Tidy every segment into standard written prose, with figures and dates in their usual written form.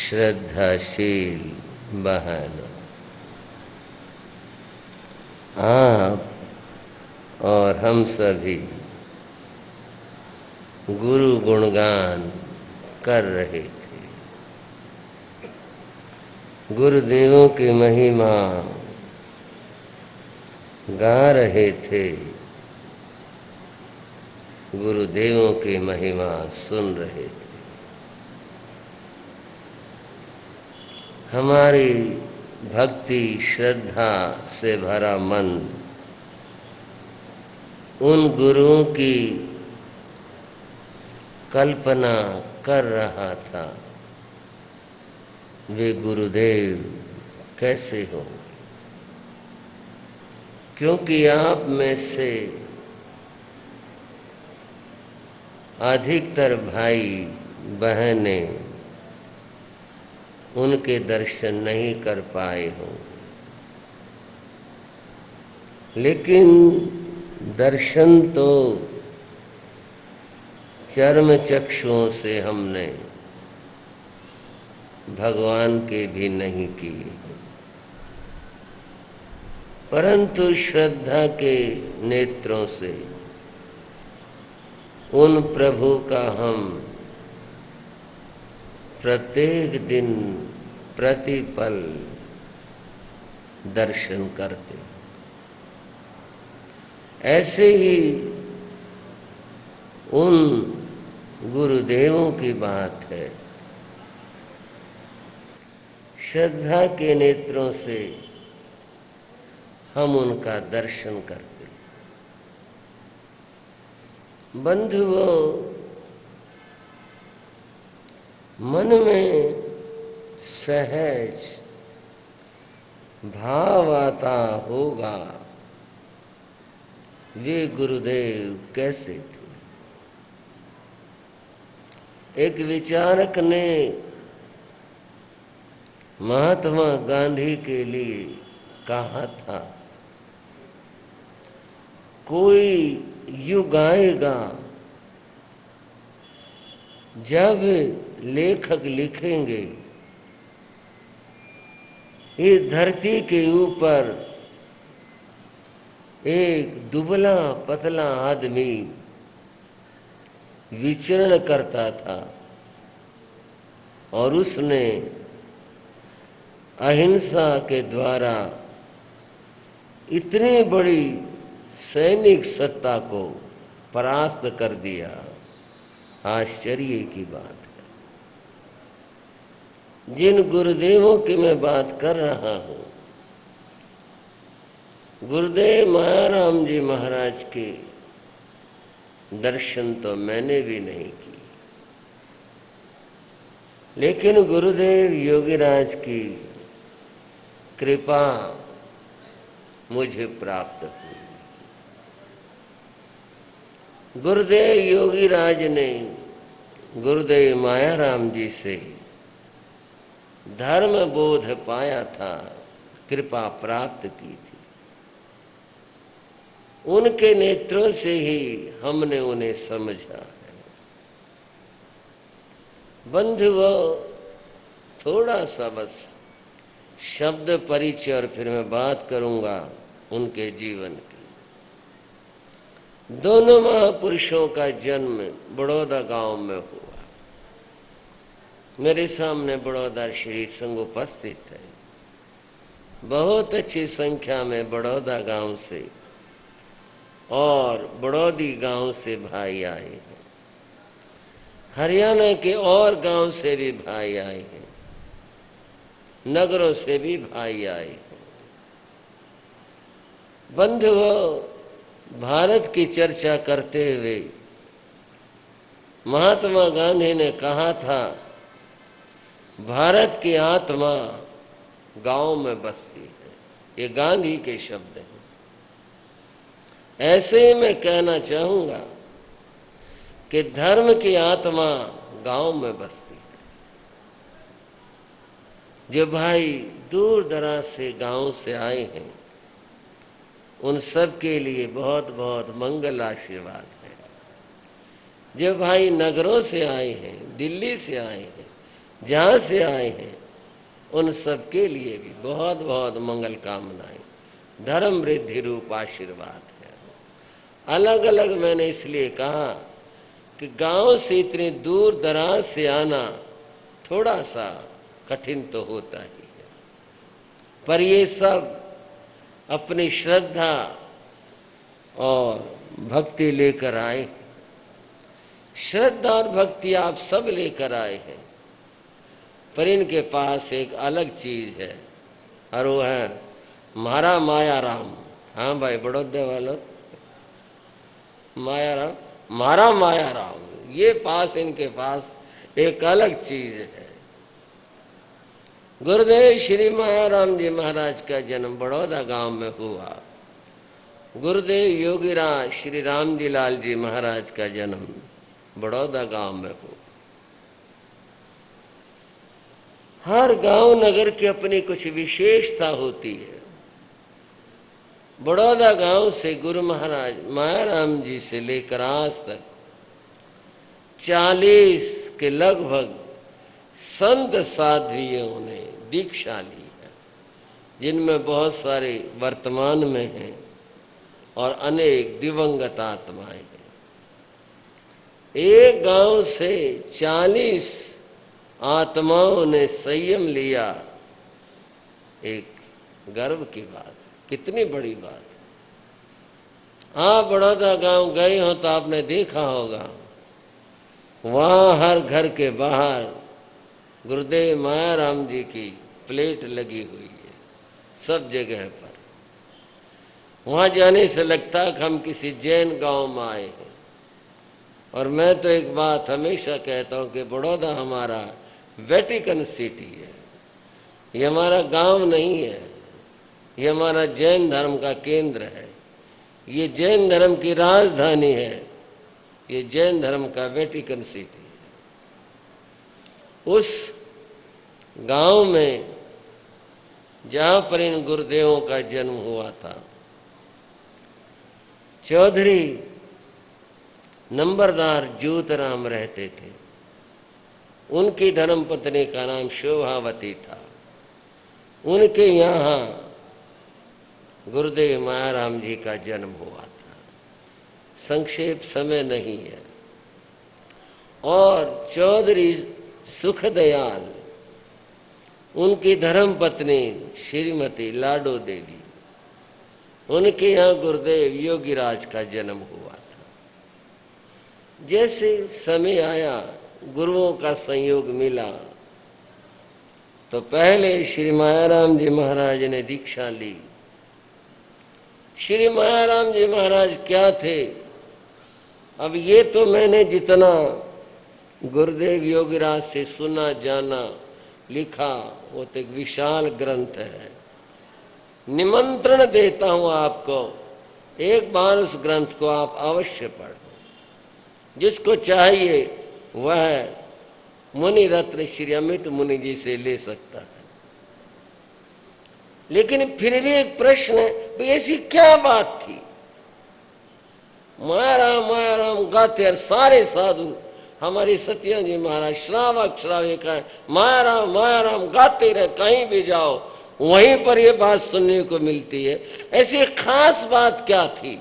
श्रद्धाशील बहनों, आप और हम सभी गुरु गुणगान कर रहे थे। गुरुदेवों की महिमा गा रहे थे, गुरुदेवों की महिमा सुन रहे थे। हमारी भक्ति श्रद्धा से भरा मन उन गुरुओं की कल्पना कर रहा था, वे गुरुदेव कैसे हो। क्योंकि आप में से अधिकतर भाई बहनें उनके दर्शन नहीं कर पाए हों, लेकिन दर्शन तो चर्म चक्षुओं से हमने भगवान के भी नहीं किए, परंतु श्रद्धा के नेत्रों से उन प्रभु का हम प्रत्येक दिन प्रतिपल दर्शन करते। ऐसे ही उन गुरुदेवों की बात है, श्रद्धा के नेत्रों से हम उनका दर्शन करते। बंधुओं, मन में सहज भाव आता होगा, वे गुरुदेव कैसे थे। एक विचारक ने महात्मा गांधी के लिए कहा था, कोई युग आएगा जब लेखक लिखेंगे, इस धरती के ऊपर एक दुबला पतला आदमी विचरण करता था और उसने अहिंसा के द्वारा इतनी बड़ी सैनिक सत्ता को परास्त कर दिया। आश्चर्य की बात है। जिन गुरुदेवों की मैं बात कर रहा हूँ, गुरुदेव मायाराम जी महाराज के दर्शन तो मैंने भी नहीं किए, लेकिन गुरुदेव योगीराज की कृपा मुझे प्राप्त हुई। गुरुदेव योगीराज ने गुरुदेव मायाराम जी से धर्म बोध पाया था, कृपा प्राप्त की थी। उनके नेत्रों से ही हमने उन्हें समझा है। बंधुओं, थोड़ा सा बस शब्द परिचय और फिर मैं बात करूंगा उनके जीवन की। दोनों महापुरुषों का जन्म बड़ौदा गांव में हुआ। मेरे सामने बड़ौदा श्री संघ उपस्थित है। बहुत अच्छी संख्या में बड़ौदा गांव से और बड़ौदी गांव से भाई आए हैं। हरियाणा के और गांव से भी भाई आए हैं, नगरों से भी भाई आए हैं। बंधुओं, भारत की चर्चा करते हुए महात्मा गांधी ने कहा था, भारत की आत्मा गांव में बसती है। ये गांधी के शब्द हैं। ऐसे ही मैं कहना चाहूंगा कि धर्म की आत्मा गांव में बसती है। जो भाई दूर दराज से गांव से आए हैं, उन सब के लिए बहुत बहुत मंगल आशीर्वाद है। जो भाई नगरों से आए हैं, दिल्ली से आए हैं, जहाँ से आए हैं उन सब के लिए भी बहुत बहुत मंगल कामनाएं, धर्म वृद्धि रूप आशीर्वाद है। अलग अलग मैंने इसलिए कहा कि गांव से इतने दूर दराज से आना थोड़ा सा कठिन तो होता ही है, पर ये सब अपनी श्रद्धा और भक्ति लेकर आए। श्रद्धा और भक्ति आप सब लेकर आए हैं, पर इनके पास एक अलग चीज है और वो है मारा माया राम। हाँ भाई बड़ौदे वालों, माया राम, मारा माया राम, ये पास इनके पास एक अलग चीज है। गुरुदेव श्री माया राम जी महाराज का जन्म बड़ौदा गांव में हुआ। गुरुदेव योगीराज श्री राम जी लाल जी महाराज का जन्म बड़ौदा गांव में हुआ। हर गांव नगर की अपनी कुछ विशेषता होती है। बड़ौदा गांव से गुरु महाराज माया राम जी से लेकर आज तक 40 के लगभग संत साध्वियों ने दीक्षा ली है, जिनमें बहुत सारे वर्तमान में हैं और अनेक दिवंगत आत्माएं हैं। एक गांव से 40 आत्माओं ने संयम लिया, एक गर्व की बात, कितनी बड़ी बात। आप बड़ौदा गांव गए हो तो आपने देखा होगा, वहां हर घर के बाहर गुरुदेव माया राम जी की प्लेट लगी हुई है, सब जगह पर। वहां जाने से लगता है कि हम किसी जैन गांव में आए हैं। और मैं तो एक बात हमेशा कहता हूं कि बड़ौदा हमारा वेटिकन सिटी है, ये हमारा गांव नहीं है, ये हमारा जैन धर्म का केंद्र है, ये जैन धर्म की राजधानी है, ये जैन धर्म का वेटिकन सिटी है। उस गांव में जहां पर इन गुरुदेवों का जन्म हुआ था, चौधरी नंबरदार ज्योतराम रहते थे। उनकी धर्मपत्नी का नाम शोभावती था। उनके यहाँ गुरुदेव माया राम जी का जन्म हुआ था। संक्षेप समय नहीं है। और चौधरी सुखदयाल, उनकी धर्मपत्नी श्रीमती लाडो देवी, उनके यहाँ गुरुदेव योगीराज का जन्म हुआ था। जैसे समय आया, गुरुओं का संयोग मिला, तो पहले श्री माया राम जी महाराज ने दीक्षा ली। श्री माया राम जी महाराज क्या थे? अब ये तो मैंने जितना गुरुदेव योगीराज से सुना, जाना, लिखा, वो तो एक विशाल ग्रंथ है। निमंत्रण देता हूं आपको, एक बार उस ग्रंथ को आप अवश्य पढ़ो। जिसको चाहिए वह मुनि रत्न श्री अमित मुनि जी से ले सकता है। लेकिन फिर भी एक प्रश्न है, ऐसी क्या बात थी? माया राम गाते और सारे साधु, हमारे सत्या जी महाराज श्रावक श्राविका माया राम गाते रहे, कहीं भी जाओ वहीं पर ये बात सुनने को मिलती है। ऐसी खास बात क्या थी?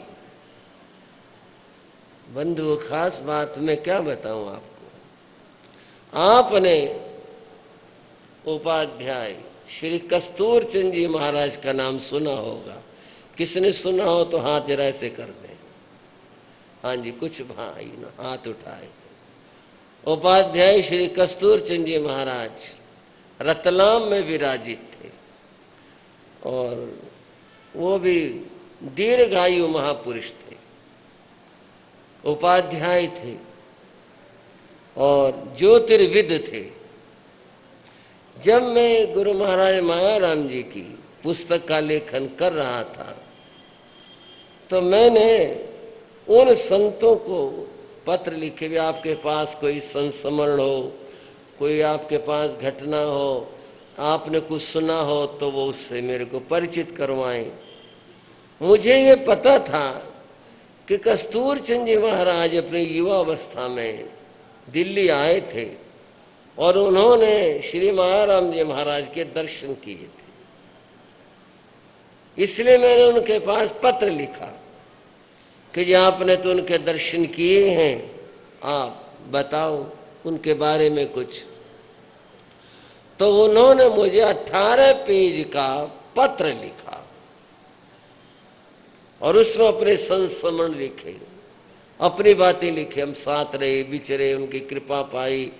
बंधु, खास बात मैं क्या बताऊं आपको। आपने उपाध्याय श्री कस्तूर चंद जी महाराज का नाम सुना होगा। किसने सुना हो तो हाथ जरा ऐसे कर दें। हाँ जी, कुछ भाई ना हाथ उठाए। उपाध्याय श्री कस्तूर चंद जी महाराज रतलाम में विराजित थे और वो भी दीर्घायु महापुरुष थे, उपाध्याय थे और ज्योतिर्विद थे। जब मैं गुरु महाराज माया राम जी की पुस्तक का लेखन कर रहा था तो मैंने उन संतों को पत्र लिखे भी, आपके पास कोई संस्मरण हो, कोई आपके पास घटना हो, आपने कुछ सुना हो तो वो उससे मेरे को परिचित करवाएं। मुझे ये पता था कि कस्तूर चंद जी महाराज अपनी युवावस्था में दिल्ली आए थे और उन्होंने श्री मायाराम जी महाराज के दर्शन किए थे। इसलिए मैंने उनके पास पत्र लिखा कि जी आपने तो उनके दर्शन किए हैं, आप बताओ उनके बारे में कुछ। तो उन्होंने मुझे 18 पेज का पत्र लिखा और उसमें अपने संस्मरण लिखे, अपनी बातें लिखी। हम साथ रहे, बिचरे, उनकी कृपा पाई,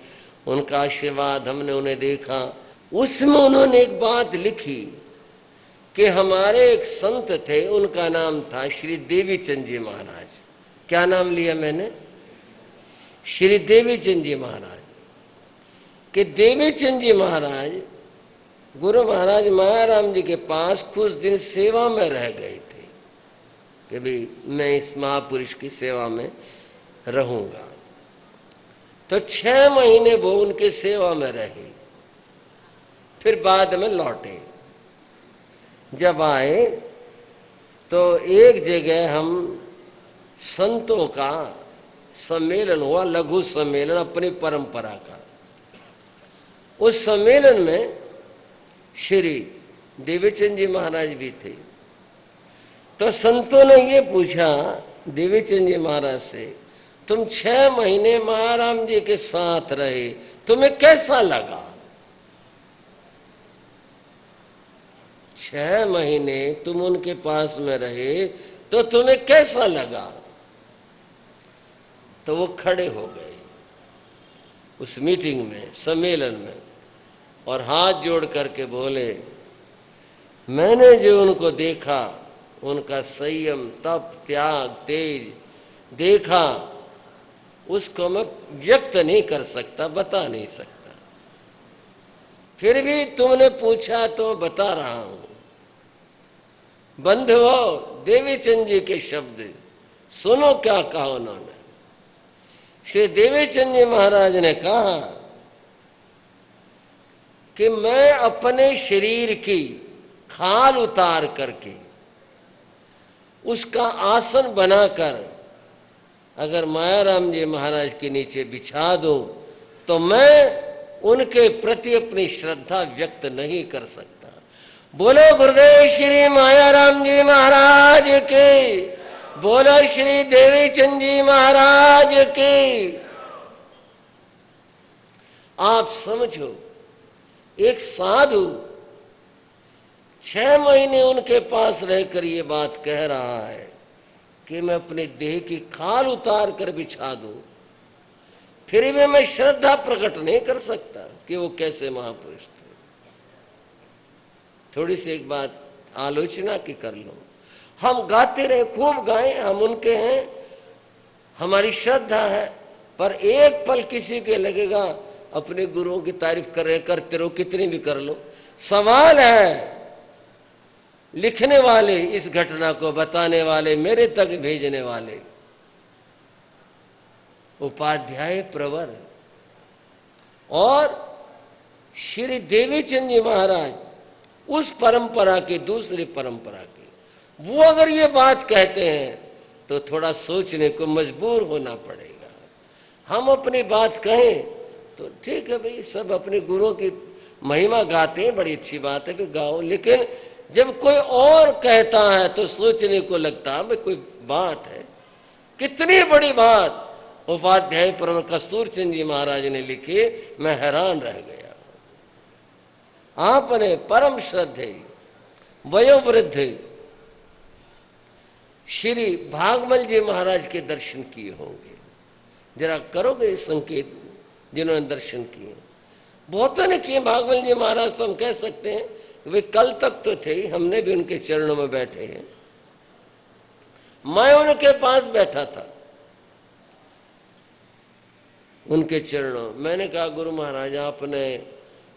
उनका आशीर्वाद हमने उन्हें देखा। उसमें उन्होंने एक बात लिखी कि हमारे एक संत थे, उनका नाम था श्री देवीचंद जी महाराज। क्या नाम लिया मैंने? श्री देवीचंद जी महाराज। कि देवीचंद जी महाराज गुरु महाराज मायाराम जी के पास कुछ दिन सेवा में रह गए थे कि भाई मैं इस महापुरुष की सेवा में रहूंगा। तो 6 महीने वो उनके सेवा में रहे, फिर बाद में लौटे। जब आए तो एक जगह हम संतों का सम्मेलन हुआ, लघु सम्मेलन अपनी परंपरा का। उस सम्मेलन में श्री देवीचंद जी महाराज भी थे। तो संतों ने ये पूछा देवीचंद जी महाराज से, तुम 6 महीने मायाराम जी के साथ रहे, तुम्हें कैसा लगा? 6 महीने तुम उनके पास में रहे तो तुम्हें कैसा लगा? तो वो खड़े हो गए उस मीटिंग में, सम्मेलन में, और हाथ जोड़ करके बोले, मैंने जो उनको देखा, उनका संयम, तप, त्याग, तेज देखा, उसको मैं व्यक्त नहीं कर सकता, बता नहीं सकता। फिर भी तुमने पूछा तो बता रहा हूं। बंधुओं, देवीचंद जी के शब्द सुनो क्या कहा उन्होंने। श्री देवीचंद जी महाराज ने कहा कि मैं अपने शरीर की खाल उतार करके उसका आसन बनाकर अगर मायाराम जी महाराज के नीचे बिछा दूं तो मैं उनके प्रति अपनी श्रद्धा व्यक्त नहीं कर सकता। बोलो गुरुदेव श्री मायाराम जी महाराज की, बोलो श्री देवीचंद जी महाराज की। आप समझो, एक साधु 6 महीने उनके पास रहकर ये बात कह रहा है कि मैं अपने देह की खाल उतार कर बिछा दूं, फिर भी मैं श्रद्धा प्रकट नहीं कर सकता कि वो कैसे महापुरुष थे। थोड़ी सी एक बात आलोचना की कर लो। हम गाते रहे, खूब गाएं, हम उनके हैं, हमारी श्रद्धा है, पर एक पल किसी के लगेगा अपने गुरुओं की तारीफ करते रहो, कितनी भी कर लो। सवाल है लिखने वाले, इस घटना को बताने वाले, मेरे तक भेजने वाले उपाध्याय प्रवर और श्री देवीचंद जी महाराज उस परंपरा के, दूसरी परंपरा के, वो अगर ये बात कहते हैं तो थोड़ा सोचने को मजबूर होना पड़ेगा। हम अपनी बात कहें तो ठीक है भाई, सब अपने गुरुओं की महिमा गाते हैं, बड़ी अच्छी बात है कि गाओ, लेकिन जब कोई और कहता है तो सोचने को लगता है भाई कोई बात है। कितनी बड़ी बात उपाध्याय प्रवर कस्तूरचंद जी महाराज ने लिखी, मैं हैरान रह गया। आपने परम श्रद्धेय वयोवृद्ध श्री भागमल जी महाराज के दर्शन किए होंगे, जरा करोगे संकेत जिन्होंने दर्शन किए? बहुतों ने किए। भागमल जी महाराज तो हम कह सकते हैं वे कल तक तो थे, हमने भी उनके चरणों में बैठे हैं। मैं उनके पास बैठा था, उनके चरणों। मैंने कहा गुरु महाराज आपने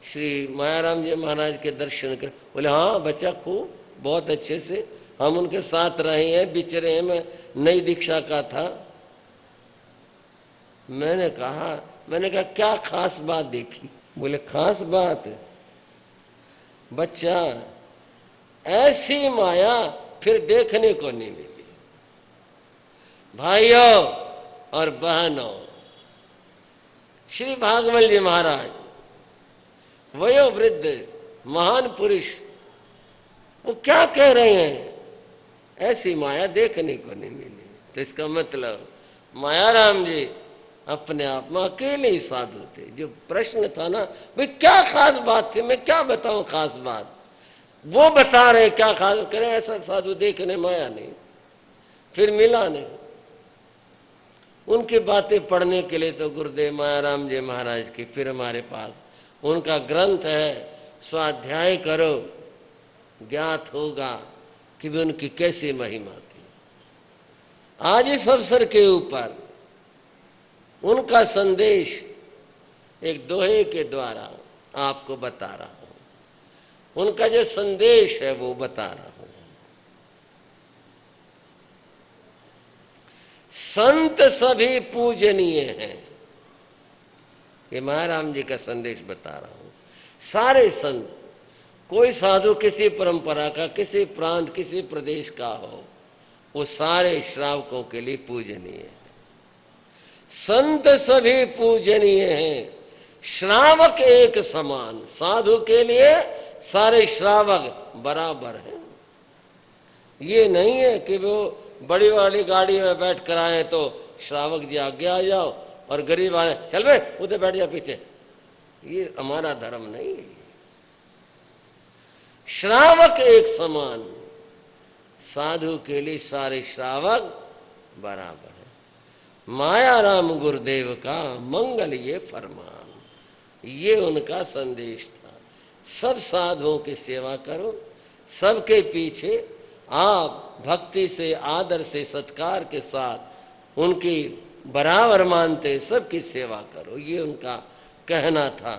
श्री मायाराम जी महाराज के दर्शन कर? बोले हाँ बच्चा, खूब, बहुत अच्छे से हम उनके साथ रहे हैं, बिचरे हैं, मैं नई दीक्षा का था। मैंने कहा क्या खास बात देखी? बोले खास बात बच्चा, ऐसी माया फिर देखने को नहीं मिली। भाइयों और बहनों, श्री भागवल जी महाराज वयोवृद्ध महान पुरुष वो क्या कह रहे हैं, ऐसी माया देखने को नहीं मिली। तो इसका मतलब मायाराम जी अपने आप में अकेले ही साधु थे। जो प्रश्न था ना भाई क्या खास बात थी, मैं क्या बताऊं खास बात, वो बता रहे क्या खास करें, ऐसा साधु देखने माया नहीं, फिर मिला नहीं। उनकी बातें पढ़ने के लिए तो गुरुदेव मायाराम जी महाराज की फिर हमारे पास उनका ग्रंथ है, स्वाध्याय करो, ज्ञात होगा कि वे उनकी कैसी महिमा थी। आज इस अवसर के ऊपर उनका संदेश एक दोहे के द्वारा आपको बता रहा हूं। उनका जो संदेश है वो बता रहा हूं। संत सभी पूजनीय हैं, ये महाराम जी का संदेश बता रहा हूं। सारे संत, कोई साधु किसी परंपरा का, किसी प्रांत, किसी प्रदेश का हो, वो सारे श्रावकों के लिए पूजनीय है। संत सभी पूजनीय हैं, श्रावक एक समान। साधु के लिए सारे श्रावक बराबर हैं। ये नहीं है कि वो बड़ी वाली गाड़ी में बैठ कर आए तो श्रावक जी आगे आ जाओ और गरीब आए चल बे उधर बैठ जा पीछे, ये हमारा धर्म नहीं है। श्रावक एक समान, साधु के लिए सारे श्रावक बराबर है। मायाराम गुरुदेव का मंगल ये फरमान, ये उनका संदेश था। सब साधुओं की सेवा करो, सबके पीछे आप भक्ति से, आदर से, सत्कार के साथ उनकी बराबर मानते सबकी सेवा करो, ये उनका कहना था।